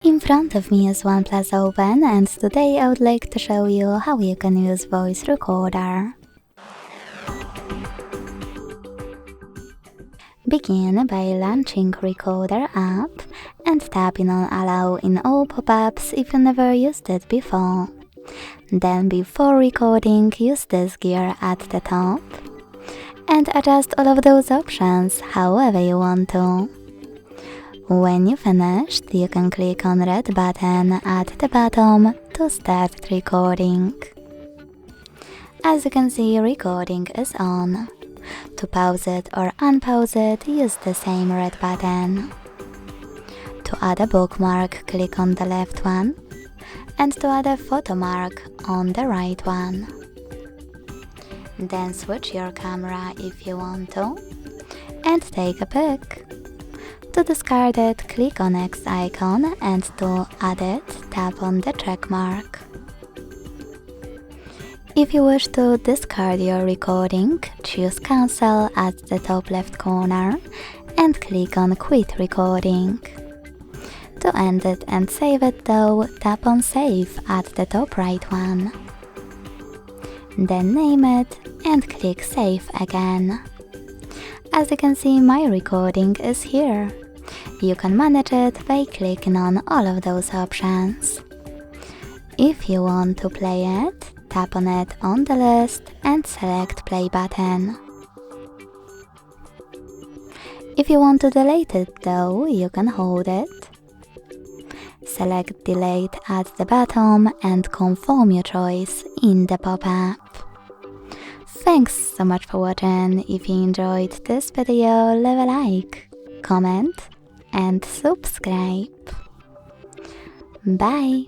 In front of me is ONEPLUS Open, and today I would like to show you how you can use voice recorder. Begin by launching Recorder app and tapping on Allow in all pop-ups if you never used it before. Then before recording, use this gear at the top and adjust all of those options however you want to. When you finished, you can click on red button at the bottom to start recording. As you can see, recording is on. To pause it or unpause it, use the same red button. To add a bookmark, click on the left one, and to add a photo mark on the right one. Then switch your camera if you want to, and take a pic. To discard it, click on X icon, and to add it, tap on the check mark. If you wish to discard your recording, choose Cancel at the top left corner and click on Quit Recording. To end it and save it though, tap on Save at the top right one. Then name it and click Save again. As you can see, my recording is here. You can manage it by clicking on all of those options. If you want to play it, tap on it on the list and select Play button. If you want to delete it though, you can hold it. Select Delete at the bottom and confirm your choice in the pop-up. Thanks so much for watching. If you enjoyed this video, leave a like, comment and subscribe. Bye!